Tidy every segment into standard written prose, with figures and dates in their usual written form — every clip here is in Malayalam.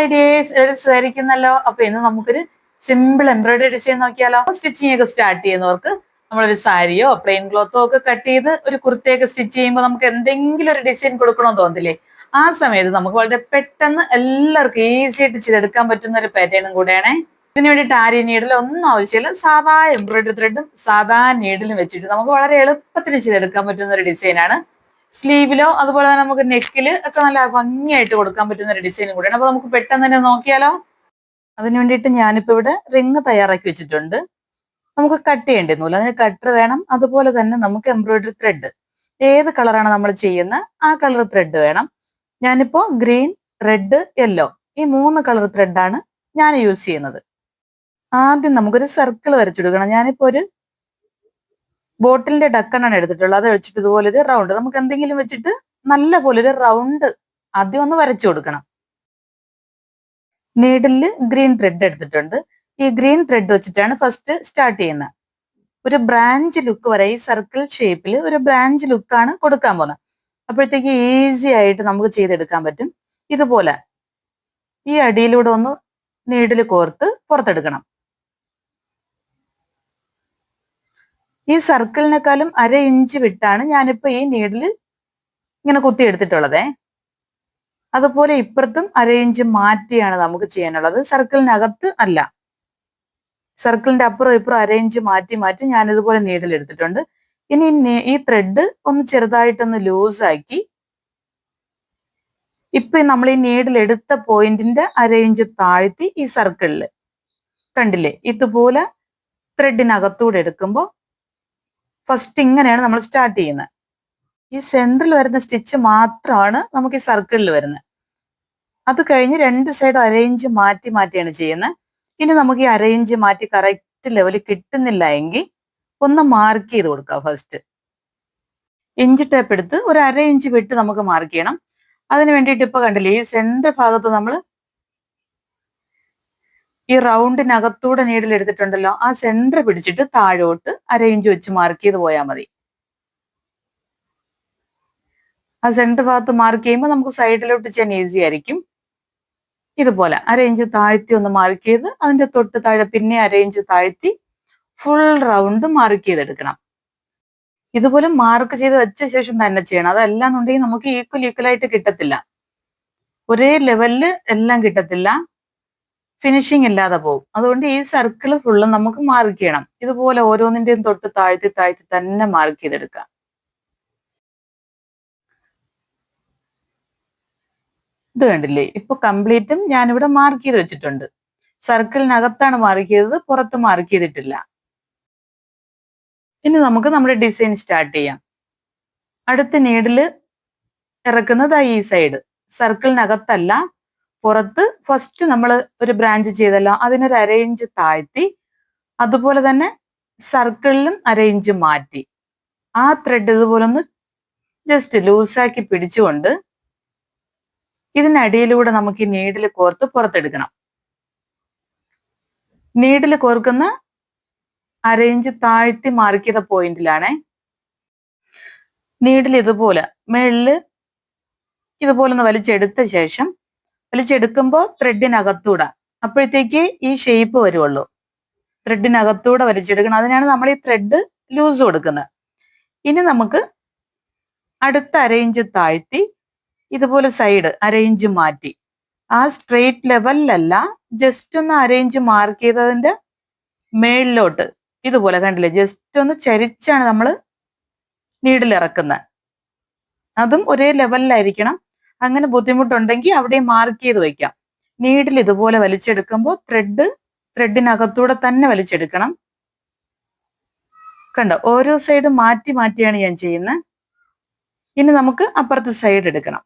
ഹായ് ഡിയേഴ്സ്, എല്ലാവരും സുഖായിരിക്കുന്നല്ലോ. അപ്പൊ ഇന്ന് നമുക്കൊരു സിമ്പിൾ എംബ്രോയിഡറി ഡിസൈൻ നോക്കിയാലോ. സ്റ്റിച്ചിങ് ഒക്കെ സ്റ്റാർട്ട് ചെയ്യുന്നവർക്ക് നമ്മളൊരു സാരിയോ പ്ലെയിൻ ക്ലോത്തോ ഒക്കെ കട്ട് ചെയ്ത് ഒരു കുർത്തയൊക്കെ സ്റ്റിച്ച് ചെയ്യുമ്പോൾ നമുക്ക് എന്തെങ്കിലും ഒരു ഡിസൈൻ കൊടുക്കണമെന്ന് തോന്നില്ലേ? ആ സമയത്ത് നമുക്ക് വളരെ പെട്ടെന്ന് എല്ലാവർക്കും ഈസി ആയിട്ട് ചെയ്തെടുക്കാൻ പറ്റുന്ന ഒരു പാറ്റേണും കൂടെയാണേ. ഇതിന് വേണ്ടിയിട്ട് ആര്യ നീഡിൽ ഒന്നും ആവശ്യമില്ല. സാധാ എംബ്രോയിഡറി ത്രെഡും സാധാ നീഡിലും വെച്ചിട്ട് നമുക്ക് വളരെ എളുപ്പത്തിൽ ചെയ്തെടുക്കാൻ പറ്റുന്ന ഒരു ഡിസൈനാണ്. സ്ലീവിലോ അതുപോലെ തന്നെ നമുക്ക് നെക്കില് ഒക്കെ നല്ല ഭംഗിയായിട്ട് കൊടുക്കാൻ പറ്റുന്ന ഒരു ഡിസൈനും കൂടിയാണ്. അപ്പൊ നമുക്ക് പെട്ടെന്ന് തന്നെ നോക്കിയാലോ. അതിന് വേണ്ടിയിട്ട് ഞാനിപ്പോ ഇവിടെ റിങ് തയ്യാറാക്കി വെച്ചിട്ടുണ്ട്. നമുക്ക് കട്ട് ചെയ്യേണ്ടിരുന്നില്ല, അതിന് കട്ടർ വേണം. അതുപോലെ തന്നെ നമുക്ക് എംബ്രോയിഡറി ത്രെഡ് ഏത് കളറാണ് നമ്മൾ ചെയ്യുന്ന ആ കളർ ത്രെഡ് വേണം. ഞാനിപ്പോ ഗ്രീൻ, റെഡ്, യെല്ലോ ഈ 3 കളർ ത്രെഡാണ് ഞാൻ യൂസ് ചെയ്യുന്നത്. ആദ്യം നമുക്കൊരു സർക്കിൾ വരച്ചെടുക്കണം. ഞാനിപ്പോ ഒരു ബോട്ടിലിന്റെ ഡക്കണാണ് എടുത്തിട്ടുള്ളത്. അത് വെച്ചിട്ട് ഇതുപോലെ ഒരു റൗണ്ട് നമുക്ക് എന്തെങ്കിലും വെച്ചിട്ട് നല്ല പോലെ ഒരു റൗണ്ട് ആദ്യം ഒന്ന് വരച്ചു കൊടുക്കണം. നീഡില് ഗ്രീൻ ത്രെഡ് എടുത്തിട്ടുണ്ട്. ഈ ഗ്രീൻ ത്രെഡ് വെച്ചിട്ടാണ് ഫസ്റ്റ് സ്റ്റാർട്ട് ചെയ്യുന്നത്. ഒരു ബ്രാഞ്ച് ലുക്ക് വരെ ഈ സർക്കിൾ ഷേപ്പിൽ ഒരു ബ്രാഞ്ച് ലുക്കാണ് കൊടുക്കാൻ പോകുന്നത്. അപ്പോഴത്തേക്ക് ഈസി ആയിട്ട് നമുക്ക് ചെയ്തെടുക്കാൻ പറ്റും. ഇതുപോലെ ഈ അടിയിലൂടെ ഒന്ന് നീഡിൽ കോർത്ത് പുറത്തെടുക്കണം. ഈ സർക്കിളിനെക്കാളും 1/2 ഇഞ്ച് വിട്ടാണ് ഞാനിപ്പോ ഈ നീഡില് ഇങ്ങനെ കുത്തി എടുത്തിട്ടുള്ളതേ. അതുപോലെ ഇപ്പുറത്തും 1/2 ഇഞ്ച് മാറ്റിയാണ് നമുക്ക് ചെയ്യാനുള്ളത്. സർക്കിളിനകത്ത് അല്ല, സർക്കിളിന്റെ അപ്പുറം ഇപ്പുറം 1/2 ഇഞ്ച് മാറ്റി മാറ്റി ഞാൻ ഇതുപോലെ നീഡിൽ എടുത്തിട്ടുണ്ട്. ഇനി ഈ ത്രെഡ് ഒന്ന് ചെറുതായിട്ടൊന്ന് ലൂസാക്കി ഇപ്പൊ നമ്മൾ ഈ നീഡിൽ എടുത്ത പോയിന്റിന്റെ 1/2 ഇഞ്ച് താഴ്ത്തി ഈ സർക്കിളില് കണ്ടില്ലേ, ഇതുപോലെ ത്രെഡിനകത്തൂടെ എടുക്കുമ്പോൾ ഫസ്റ്റ് ഇങ്ങനെയാണ് നമ്മൾ സ്റ്റാർട്ട് ചെയ്യുന്നത്. ഈ സെന്ററിൽ വരുന്ന സ്റ്റിച്ച് മാത്രമാണ് നമുക്ക് ഈ സർക്കിളിൽ വരുന്നത്. അത് കഴിഞ്ഞ് 2 സൈഡും 1/2 ഇഞ്ച് മാറ്റി മാറ്റിയാണ് ചെയ്യുന്നത്. ഇനി നമുക്ക് ഈ 1/2 ഇഞ്ച് മാറ്റി കറക്റ്റ് ലെവലിൽ കിട്ടുന്നില്ല എങ്കിൽ ഒന്ന് മാർക്ക് ചെയ്ത് കൊടുക്കുക. ഫസ്റ്റ് ഇഞ്ച് ടേപ്പ് എടുത്ത് ഒരു 1/2 ഇഞ്ച് വിട്ട് നമുക്ക് മാർക്ക് ചെയ്യണം. അതിന് വേണ്ടിയിട്ട് ഇപ്പൊ കണ്ടില്ലേ, ഈ സെന്റർ ഭാഗത്ത് നമ്മൾ ഈ റൗണ്ടിനകത്തൂടെ നീഡിൽ എടുത്തിട്ടുണ്ടല്ലോ, ആ സെന്റർ പിടിച്ചിട്ട് താഴോട്ട് 1/2 ഇഞ്ച് വെച്ച് മാർക്ക് ചെയ്ത് പോയാൽ മതി. ആ സെന്റർ ഭാഗത്ത് മാർക്ക് ചെയ്യുമ്പോൾ നമുക്ക് സൈഡിലോട്ട് ചെയ്യാൻ ഈസി ആയിരിക്കും. ഇതുപോലെ 1/2 ഇഞ്ച് താഴ്ത്തി ഒന്ന് മാർക്ക് ചെയ്ത് അതിന്റെ തൊട്ട് താഴെ പിന്നെ 1/2 ഇഞ്ച് താഴ്ത്തി ഫുൾ റൗണ്ട് മാർക്ക് ചെയ്തെടുക്കണം. ഇതുപോലെ മാർക്ക് ചെയ്ത് വെച്ച ശേഷം തന്നെ ചെയ്യണം. അതല്ലാന്നുണ്ടെങ്കിൽ നമുക്ക് ഈക്വൽ ആയിട്ട് കിട്ടത്തില്ല, ഒരേ ലെവലില് എല്ലാം കിട്ടത്തില്ല, ഫിനിഷിങ് ഇല്ലാതെ പോകും. അതുകൊണ്ട് ഈ സർക്കിൾ ഫുള്ളും നമുക്ക് മാർക്ക് ചെയ്യണം. ഇതുപോലെ ഓരോന്നിന്റെയും തൊട്ട് താഴ്ത്തി താഴ്ത്തി തന്നെ മാർക്ക് ചെയ്തെടുക്കാം. ഇത് കണ്ടില്ലേ, ഇപ്പൊ കംപ്ലീറ്റും ഞാനിവിടെ മാർക്ക് ചെയ്ത് വെച്ചിട്ടുണ്ട്. സർക്കിളിനകത്താണ് മാർക്ക് ചെയ്തത്, പുറത്ത് മാർക്ക് ചെയ്തിട്ടില്ല. ഇനി നമുക്ക് നമ്മുടെ ഡിസൈൻ സ്റ്റാർട്ട് ചെയ്യാം. അടുത്ത നീഡില് ഇറക്കുന്നത് ഈ സൈഡ്, സർക്കിളിനകത്തല്ല, പുറത്ത്. ഫസ്റ്റ് നമ്മൾ ഒരു ബ്രാഞ്ച് ചെയ്തല്ലോ, അതിനൊരു 1/2 ഇഞ്ച് താഴ്ത്തി, അതുപോലെ തന്നെ സർക്കിളിലും 1/2 ഇഞ്ച് മാറ്റി ആ ത്രെഡ് ഇതുപോലെ ഒന്ന് ജസ്റ്റ് ലൂസാക്കി പിടിച്ചുകൊണ്ട് ഇതിനടിയിലൂടെ നമുക്ക് ഈ നീഡിൽ കോർത്ത് പുറത്തെടുക്കണം. നീഡിൽ കോർക്കുന്ന 1/2 ഇഞ്ച് താഴ്ത്തി മാർക്ക് ചെയ്ത പോയിന്റിലാണേ. നീഡിൽ ഇതുപോലെ മേളില് ഇതുപോലെ ഒന്ന് വലിച്ചെടുത്ത ശേഷം വലിച്ചെടുക്കുമ്പോൾ ത്രെഡിനകത്തൂടെ, അപ്പോഴത്തേക്ക് ഈ ഷേപ്പ് വരുവുള്ളൂ. ത്രെഡിനകത്തൂടെ വലിച്ചെടുക്കണം. അതിനാണ് നമ്മൾ ഈ ത്രെഡ് ലൂസ് കൊടുക്കുന്നത്. ഇനി നമുക്ക് അടുത്ത 1/2 ഇഞ്ച് താഴ്ത്തി ഇതുപോലെ സൈഡ് 1/2 ഇഞ്ച് മാറ്റി, ആ സ്ട്രെയിറ്റ് ലെവലിലല്ല, ജസ്റ്റ് ഒന്ന് 1/2 ഇഞ്ച് മാർക്ക് ചെയ്തതിന്റെ മേളിലോട്ട് ഇതുപോലെ കണ്ടില്ലേ, ജസ്റ്റ് ഒന്ന് ചരിച്ചാണ് നമ്മൾ നീഡിൽ ഇറക്കുന്നത്. അതും ഒരേ ലെവലിലായിരിക്കണം. അങ്ങനെ ബുദ്ധിമുട്ടുണ്ടെങ്കിൽ അവിടെ മാർക്ക് ചെയ്ത് വെക്കാം. നീഡിൽ ഇതുപോലെ വലിച്ചെടുക്കുമ്പോൾ ത്രെഡിനകത്തൂടെ തന്നെ വലിച്ചെടുക്കണം. കണ്ടോ, ഓരോ സൈഡ് മാറ്റി മാറ്റിയാണ് ഞാൻ ചെയ്യുന്നത്. ഇനി നമുക്ക് അപ്പുറത്തെ സൈഡ് എടുക്കണം.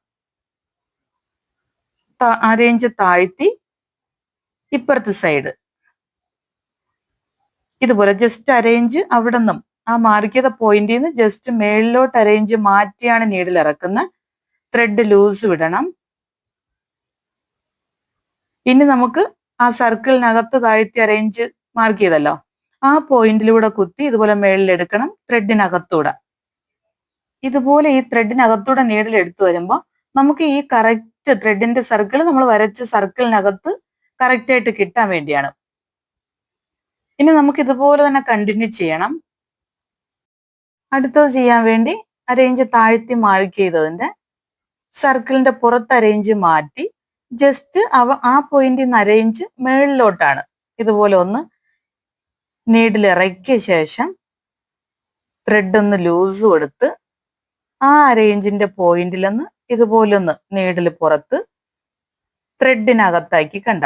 1/2 ഇഞ്ച് താഴ്ത്തി ഇപ്പുറത്തെ സൈഡ് ഇതുപോലെ ജസ്റ്റ് 1/2 ഇഞ്ച് അവിടെ നിന്നും ആ മാർക്ക് ചെയ്ത പോയിന്റിൽ നിന്ന് ജസ്റ്റ് മേളിലോട്ട് 1/2 ഇഞ്ച് മാറ്റിയാണ് നീഡിൽ ഇറക്കുന്നത്. ത്രെഡ് ലൂസ് വിടണം. ഇനി നമുക്ക് ആ സർക്കിളിനകത്ത് താഴ്ത്തി 1/2 ഇഞ്ച് മാർക്ക് ചെയ്തല്ലോ, ആ പോയിന്റിലൂടെ കുത്തി ഇതുപോലെ മേളിലെടുക്കണം ത്രെഡിനകത്തൂടെ. ഇതുപോലെ ഈ ത്രെഡിനകത്തൂടെ നീഡിൽ എടുത്തു വരുമ്പോൾ നമുക്ക് ഈ കറക്റ്റ് ത്രെഡിന്റെ സർക്കിൾ നമ്മൾ വരച്ച സർക്കിളിനകത്ത് കറക്റ്റ് ആയിട്ട് കിട്ടാൻ വേണ്ടിയാണ്. ഇനി നമുക്ക് ഇതുപോലെ തന്നെ കണ്ടിന്യൂ ചെയ്യണം. അടുത്തത് ചെയ്യാൻ വേണ്ടി അരേഞ്ച് താഴ്ത്തി മാർക്ക് ചെയ്തതിന്റെ സർക്കിളിന്റെ പുറത്ത് അരേഞ്ച് മാറ്റി ജസ്റ്റ് ആ പോയിന്റിൽ നിന്ന് അരേഞ്ച് മേളിലോട്ടാണ്. ഇതുപോലെ ഒന്ന് നീഡിൽ ഇറക്കിയ ശേഷം ത്രെഡ് ഒന്ന് ലൂസ് കൊടുത്ത് ആ അരേഞ്ചിന്റെ പോയിന്റിൽ നിന്ന് ഇതുപോലെ ഒന്ന് നീഡിൽ പുറത്ത് ത്രെഡിനകത്താക്കി കണ്ട.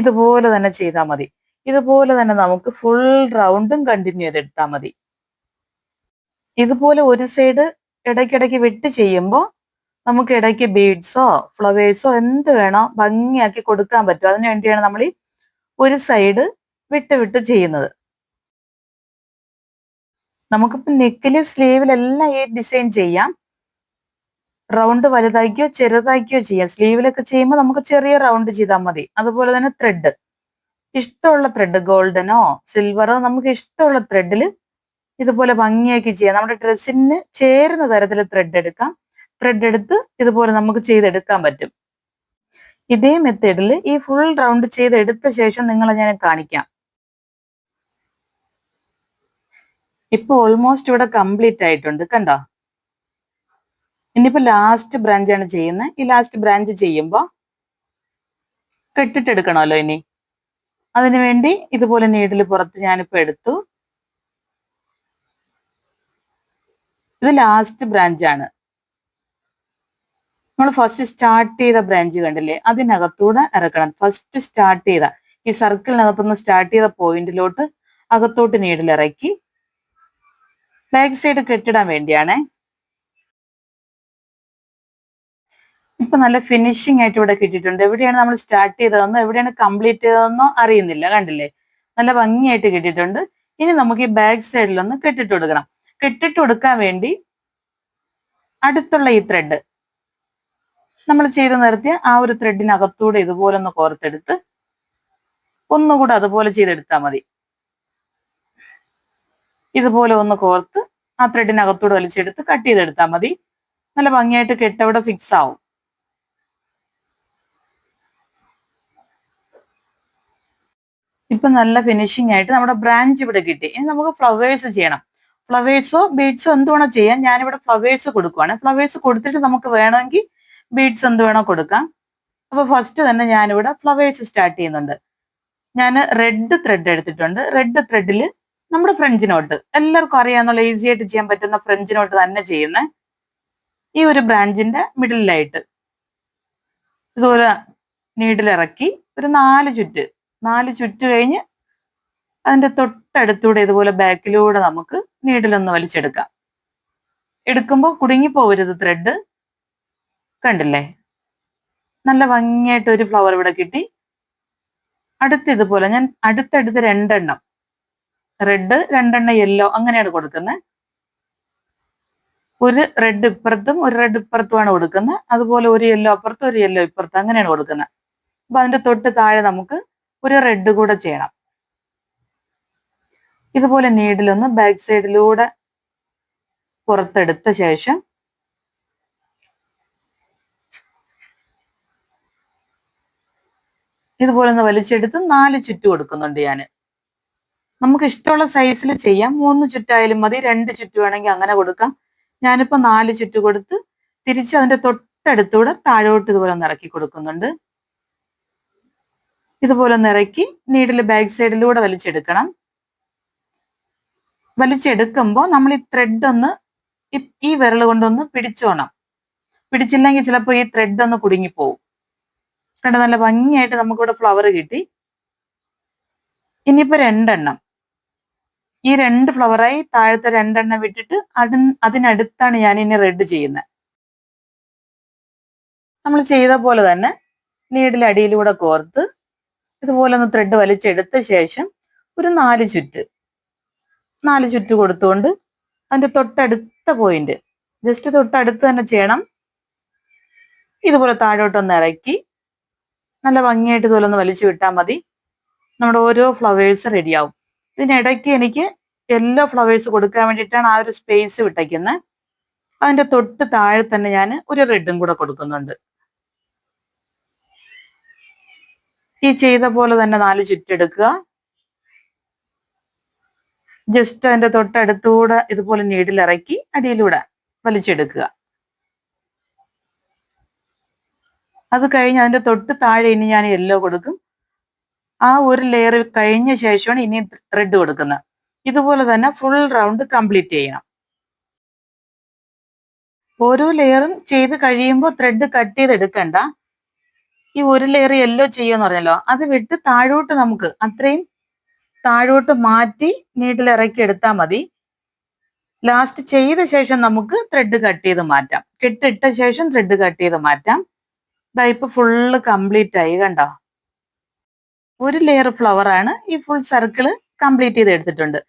ഇതുപോലെ തന്നെ ചെയ്താൽ മതി. ഇതുപോലെ തന്നെ നമുക്ക് ഫുൾ റൗണ്ടും കണ്ടിന്യൂ ചെയ്തെടുത്താൽ മതി. ഇതുപോലെ ഒരു സൈഡ് ഇടയ്ക്കിടയ്ക്ക് വിട്ട് ചെയ്യുമ്പോൾ നമുക്ക് ഇടയ്ക്ക് ബീഡ്സോ ഫ്ലവേഴ്സോ എന്ത് വേണോ ഭംഗിയാക്കി കൊടുക്കാൻ പറ്റും. അതിനു വേണ്ടിയാണ് നമ്മൾ ഈ ഒരു സൈഡ് വിട്ട് വിട്ട് ചെയ്യുന്നത്. നമുക്കിപ്പോൾ നെക്കില് സ്ലീവിലെല്ലാം ഈ ഡിസൈൻ ചെയ്യാം. റൗണ്ട് വലുതാക്കിയോ ചെറുതാക്കിയോ ചെയ്യാം. സ്ലീവിലൊക്കെ ചെയ്യുമ്പോൾ നമുക്ക് ചെറിയ റൗണ്ട് ചെയ്താൽ മതി. അതുപോലെ തന്നെ ത്രെഡ്, ഇഷ്ടമുള്ള ത്രെഡ്, ഗോൾഡനോ സിൽവറോ നമുക്ക് ഇഷ്ടമുള്ള ത്രെഡിൽ ഇതുപോലെ ഭംഗിയാക്കി ചെയ്യാം. നമ്മുടെ ഡ്രസ്സിന് ചേരുന്ന തരത്തിൽ ത്രെഡ് എടുക്കാം. ത്രെഡ് എടുത്ത് ഇതുപോലെ നമുക്ക് ചെയ്തെടുക്കാൻ പറ്റും. ഇതേ മെത്തേഡിൽ ഈ ഫുൾ റൗണ്ട് ചെയ്തെടുത്ത ശേഷം നിങ്ങളെ ഞാൻ കാണിക്കാം. ഇപ്പൊ ഓൾമോസ്റ്റ് ഇവിടെ കംപ്ലീറ്റ് ആയിട്ടുണ്ട് കണ്ടോ. ഇനിയിപ്പോ ലാസ്റ്റ് ബ്രാഞ്ചാണ് ചെയ്യുന്നത്. ഈ ലാസ്റ്റ് ബ്രാഞ്ച് ചെയ്യുമ്പോൾ കെട്ടിട്ടെടുക്കണമല്ലോ. ഇനി അതിനു വേണ്ടി ഇതുപോലെ നീഡിൽ പുറത്ത് ഞാനിപ്പോ എടുത്തു. ഇത് ലാസ്റ്റ് ബ്രാഞ്ചാണ്. നമ്മൾ ഫസ്റ്റ് സ്റ്റാർട്ട് ചെയ്ത ബ്രാഞ്ച് കണ്ടില്ലേ, അതിനകത്തൂടെ ഇറക്കണം. ഫസ്റ്റ് സ്റ്റാർട്ട് ചെയ്ത ഈ സർക്കിളിനകത്തുനിന്ന് സ്റ്റാർട്ട് ചെയ്ത പോയിന്റിലോട്ട് അകത്തോട്ട് നീഡിൽ ഇറക്കി ബാക്ക് സൈഡ് കെട്ടിടാൻ വേണ്ടിയാണേ. ഇപ്പൊ നല്ല ഫിനിഷിംഗ് ആയിട്ട് ഇവിടെ കിട്ടിയിട്ടുണ്ട്. എവിടെയാണ് നമ്മൾ സ്റ്റാർട്ട് ചെയ്തതെന്നോ എവിടെയാണ് കംപ്ലീറ്റ് ചെയ്തതെന്നോ അറിയുന്നില്ല. കണ്ടില്ലേ, നല്ല ഭംഗിയായിട്ട് കിട്ടിയിട്ടുണ്ട്. ഇനി നമുക്ക് ഈ ബാക്ക് സൈഡിലൊന്ന് കെട്ടിട്ട് കൊടുക്കണം. കെട്ടിട്ട് കൊടുക്കാൻ വേണ്ടി അടുത്തുള്ള ഈ ത്രെഡ് നമ്മൾ ചെയ്ത് നിർത്തിയ ആ ഒരു ത്രെഡിനകത്തൂടെ ഇതുപോലെ ഒന്ന് കോർത്തെടുത്ത് ഒന്നുകൂടെ അതുപോലെ ചെയ്തെടുത്താൽ മതി. ഇതുപോലെ ഒന്ന് കോർത്ത് ആ ത്രെഡിനകത്തൂടെ വലിച്ചെടുത്ത് കട്ട് ചെയ്തെടുത്താൽ മതി. നല്ല ഭംഗിയായിട്ട് കെട്ടവിടെ ഫിക്സ് ആവും. ഇപ്പൊ നല്ല ഫിനിഷിംഗ് ആയിട്ട് നമ്മുടെ ബ്രാഞ്ച് ഇവിടെ കിട്ടി. ഇനി നമുക്ക് ഫ്ലവേഴ്സ് ചെയ്യണം. ഫ്ലവേഴ്സോ ബീഡ്സോ എന്ത് വേണോ ചെയ്യാം. ഞാനിവിടെ ഫ്ലവേഴ്സ് കൊടുക്കുവാണ്. ഫ്ലവേഴ്സ് കൊടുത്തിട്ട് നമുക്ക് വേണമെങ്കിൽ ബീഡ്സ് എന്ത് വേണോ കൊടുക്കാം. അപ്പൊ ഫസ്റ്റ് തന്നെ ഞാനിവിടെ ഫ്ലവേഴ്സ് സ്റ്റാർട്ട് ചെയ്യുന്നുണ്ട്. ഞാൻ റെഡ് ത്രെഡ് എടുത്തിട്ടുണ്ട്. റെഡ് ത്രെഡിൽ നമ്മുടെ ഫ്രഞ്ച് നോട്ട് എല്ലാവർക്കും അറിയാന്നുള്ള ഈസി ആയിട്ട് ചെയ്യാൻ പറ്റുന്ന ഫ്രഞ്ച് നോട്ട് തന്നെ ചെയ്യുന്നത് ഈ ഒരു ബ്രാഞ്ചിന്റെ മിഡിലായിട്ട് ഇതുപോലെ നീഡിലിറക്കി ഒരു 4 ചുറ്റ് കഴിഞ്ഞ് അതിന്റെ തൊട്ടടുത്തൂടെ ഇതുപോലെ ബാക്കിലൂടെ നമുക്ക് നീഡിലൊന്ന് വലിച്ചെടുക്കാം. എടുക്കുമ്പോൾ കുടുങ്ങിപ്പോവരുത് ത്രെഡ്. കണ്ടില്ലേ, നല്ല ഭംഗിയായിട്ട് ഒരു ഫ്ലവർ ഇവിടെ കിട്ടി. ഇതുപോലെ ഞാൻ അടുത്തടുത്ത് 2 എണ്ണം റെഡ് 2 എണ്ണം യെല്ലോ അങ്ങനെയാണ് കൊടുക്കുന്നത്. ഒരു റെഡ് ഇപ്പുറത്തും ഒരു റെഡ് ഇപ്പുറത്തുമാണ് കൊടുക്കുന്നത്. അതുപോലെ ഒരു യെല്ലോ അപ്പുറത്തും ഒരു യെല്ലോ ഇപ്പുറത്തും അങ്ങനെയാണ് കൊടുക്കുന്നത്. അപ്പൊ അതിന്റെ തൊട്ട് താഴെ നമുക്ക് ഒരു റെഡ് കൂടെ ചെയ്യണം. ഇതുപോലെ നീഡിലൊന്ന് ബാക്ക് സൈഡിലൂടെ പുറത്തെടുത്ത ശേഷം ഇതുപോലെ ഒന്ന് വലിച്ചെടുത്ത് 4 ചുറ്റ് കൊടുക്കുന്നുണ്ട് ഞാൻ. നമുക്ക് ഇഷ്ടമുള്ള സൈസിൽ ചെയ്യാം. 3 ചുറ്റായാലും മതി, 2 ചുറ്റ് വേണമെങ്കിൽ അങ്ങനെ കൊടുക്കാം. ഞാനിപ്പോ 4 ചുറ്റ് കൊടുത്ത് തിരിച്ച് അതിന്റെ തൊട്ടടുത്തൂടെ താഴോട്ട് ഇതുപോലെ ഒന്ന് ഇറക്കി കൊടുക്കുന്നുണ്ട്. ഇതുപോലെ ഒന്ന് ഇറക്കി നീഡിൽ ബാക്ക് സൈഡിലൂടെ വലിച്ചെടുക്കണം. വലിച്ചെടുക്കുമ്പോൾ നമ്മൾ ഈ ത്രെഡ് ഒന്ന് ഈ വിരൽ കൊണ്ടൊന്ന് പിടിച്ചോണം. പിടിച്ചില്ലെങ്കിൽ ചിലപ്പോൾ ഈ ത്രെഡ് ഒന്ന് കുടുങ്ങിപ്പോവും. കണ്ട, നല്ല ഭംഗിയായിട്ട് നമുക്കിവിടെ ഫ്ലവർ കിട്ടി. ഇനിയിപ്പോ 2 എണ്ണം ഈ 2 ഫ്ലവറായി താഴത്തെ 2 എണ്ണം വിട്ടിട്ട് അതിനടുത്താണ് ഞാൻ ഇനി റെഡ് ചെയ്യുന്നത്. നമ്മൾ ചെയ്ത പോലെ തന്നെ നീഡിൽ അടിയിലൂടെ കോർത്ത് ഇതുപോലെ ഒന്ന് ത്രെഡ് വലിച്ചെടുത്ത ശേഷം ഒരു 4 ചുറ്റ് കൊടുത്തുകൊണ്ട് അതിന്റെ തൊട്ടടുത്ത പോയിന്റ് ജസ്റ്റ് തൊട്ടടുത്ത് തന്നെ ചെയ്യണം. ഇതുപോലെ താഴോട്ടൊന്ന് ഇറക്കി നല്ല ഭംഗിയായിട്ട് ഇതുപോലെ ഒന്ന് വലിച്ചു വിട്ടാൽ മതി. നമ്മുടെ ഓരോ ഫ്ലവേഴ്സ് റെഡിയാവും. ഇതിനിടയ്ക്ക് എനിക്ക് യെല്ലോ ഫ്ലവേഴ്സ് കൊടുക്കാൻ വേണ്ടിയിട്ടാണ് ആ ഒരു സ്പേസ് വിട്ടേക്കുന്നത്. അതിന്റെ തൊട്ട് താഴെ തന്നെ ഞാൻ ഒരു റെഡും കൂടെ കൊടുക്കുന്നുണ്ട്. ഈ ചെയ്ത പോലെ തന്നെ 4 ചുറ്റെടുക്കുക. ജസ്റ്റ് അതിന്റെ തൊട്ടടുത്തൂടെ ഇതുപോലെ നീഡിൽ ഇറക്കി അടിയിലൂടെ വലിച്ചെടുക്കുക. അത് കഴിഞ്ഞ് അതിന്റെ തൊട്ട് താഴെ ഇനി ഞാൻ യെല്ലോ കൊടുക്കും. ആ ഒരു ലെയർ കഴിഞ്ഞ ശേഷമാണ് ഇനി റെഡ് കൊടുക്കുന്നത്. ഇതുപോലെ തന്നെ ഫുൾ റൗണ്ട് കംപ്ലീറ്റ് ചെയ്യണം. ഓരോ ലെയറും ചെയ്ത് കഴിയുമ്പോൾ ത്രെഡ് കട്ട് ചെയ്ത് എടുക്കണ്ട. ഈ ഒരു ലെയർ യെല്ലോ ചെയ്യുമെന്ന് പറഞ്ഞല്ലോ, അത് വിട്ട് താഴോട്ട് നമുക്ക് അത്രയും താഴോട്ട് മാറ്റി നീഡിൽ ഇറക്കി എടുത്താൽ മതി. ലാസ്റ്റ് ചെയ്ത ശേഷം നമുക്ക് ത്രെഡ് കട്ട് ചെയ്ത് മാറ്റാം. കെട്ടിട്ട ശേഷം ത്രെഡ് കട്ട് ചെയ്ത് മാറ്റാം. ദാ ഇപ്പൊ ഫുള്ള് കംപ്ലീറ്റ് ആയി, കണ്ടോ? ഒരു ലെയർ ഫ്ലവർ ആണ്. ഈ ഫുൾ സർക്കിള് കംപ്ലീറ്റ് ചെയ്ത് എടുത്തിട്ടുണ്ട്.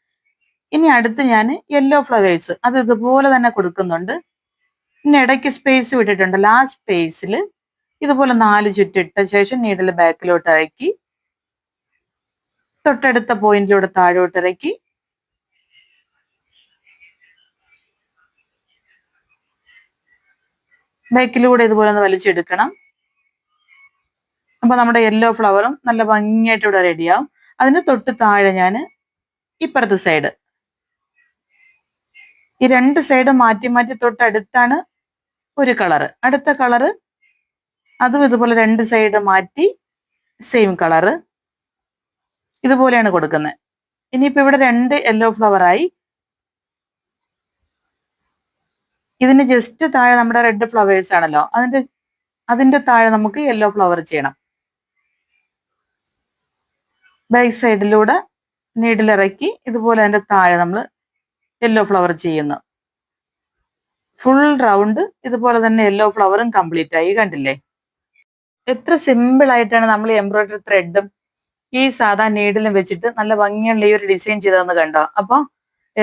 ഇനി അടുത്ത് ഞാൻ യെല്ലോ ഫ്ലവേഴ്സ് അത് ഇതുപോലെ തന്നെ കൊടുക്കുന്നുണ്ട്. ഇനി ഇടയ്ക്ക് സ്പേസ് വിട്ടിട്ടുണ്ടല്ലോ, ആ സ്പേസിൽ ഇതുപോലെ 4 ചുറ്റിട്ട ശേഷം നീഡിൽ ബാക്കിലോട്ട് ഇറക്കി തൊട്ടടുത്ത പോയിന്റിലൂടെ താഴോട്ട് ഇറക്കി ബാക്കിലൂടെ ഇതുപോലെ ഒന്ന് വലിച്ചെടുക്കണം. അപ്പൊ നമ്മുടെ യെല്ലോ ഫ്ലവറും നല്ല ഭംഗിയായിട്ട് ഇവിടെ റെഡിയാവും. അതിന് തൊട്ട് താഴെ ഞാൻ ഇപ്പുറത്തെ സൈഡ് ഈ 2 സൈഡ് മാറ്റി മാറ്റി തൊട്ടടുത്താണ് ഒരു കളറ്, അടുത്ത കളറ് അതും ഇതുപോലെ 2 സൈഡ് മാറ്റി സെയിം കളറ് ഇതുപോലെയാണ് കൊടുക്കുന്നത്. ഇനിയിപ്പോ ഇവിടെ 2 യെല്ലോ ഫ്ലവർ ആയി. ഇതിന് ജസ്റ്റ് താഴെ നമ്മുടെ റെഡ് ഫ്ലവേഴ്സ് ആണല്ലോ, അതിന്റെ താഴെ നമുക്ക് യെല്ലോ ഫ്ലവർ ചെയ്യണം. ബാക്ക് സൈഡിലൂടെ നീഡിൽ ഇറക്കി ഇതുപോലെ അതിന്റെ താഴെ നമ്മൾ യെല്ലോ ഫ്ലവർ ചെയ്യുന്നു. ഫുൾ റൗണ്ട് ഇതുപോലെ തന്നെ യെല്ലോ ഫ്ലവറും കംപ്ലീറ്റ് ആയി, കണ്ടില്ലേ? എത്ര സിമ്പിൾ ആയിട്ടാണ് നമ്മൾ എംബ്രോയിഡറി ത്രെഡും ഈ സാധാ നീഡിലും വെച്ചിട്ട് നല്ല ഭംഗിയുള്ള ഈ ഒരു ഡിസൈൻ ചെയ്തതെന്ന് കണ്ടോ? അപ്പൊ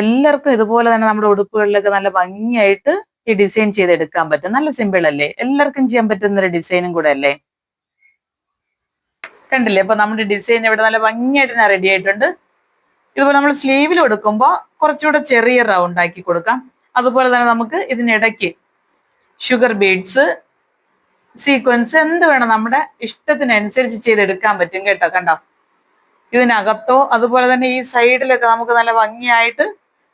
എല്ലാവർക്കും ഇതുപോലെ തന്നെ നമ്മുടെ ഉടുപ്പുകളിലൊക്കെ നല്ല ഭംഗിയായിട്ട് ഈ ഡിസൈൻ ചെയ്തെടുക്കാൻ പറ്റും. നല്ല സിമ്പിൾ അല്ലേ? എല്ലാവർക്കും ചെയ്യാൻ പറ്റുന്ന ഒരു ഡിസൈനും കൂടെ അല്ലേ? കണ്ടില്ലേ? അപ്പൊ നമ്മുടെ ഡിസൈൻ ഇവിടെ നല്ല ഭംഗിയായിട്ട് തന്നെ റെഡി ആയിട്ടുണ്ട്. ഇതുപോലെ നമ്മൾ സ്ലീവിൽ കൊടുക്കുമ്പോൾ കുറച്ചുകൂടെ ചെറിയ റൗണ്ട് ആക്കി കൊടുക്കാം. അതുപോലെ തന്നെ നമുക്ക് ഇതിനിടയ്ക്ക് ഷുഗർ ബീഡ്സ്, സീക്വൻസ് എന്ത് വേണം നമ്മുടെ ഇഷ്ടത്തിനനുസരിച്ച് ചെയ്തെടുക്കാൻ പറ്റും കേട്ടോ. കണ്ടോ? ഇതിനകത്തോ അതുപോലെ തന്നെ ഈ സൈഡിലൊക്കെ നമുക്ക് നല്ല ഭംഗിയായിട്ട്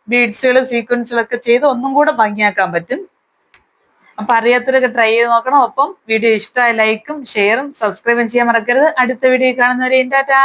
ബീഡ്സുകൾ, സീക്വൻസുകളൊക്കെ ചെയ്ത് ഒന്നും കൂടെ ഭംഗിയാക്കാൻ പറ്റും. അപ്പൊ അറിയാത്തവരൊക്കെ ട്രൈ ചെയ്ത് നോക്കണം. ഒപ്പം വീഡിയോ ഇഷ്ടമായ ലൈക്കും ഷെയറും സബ്സ്ക്രൈബും ചെയ്യാൻ മറക്കരുത്. അടുത്ത വീഡിയോ കാണുന്നവരെ ടാറ്റാ.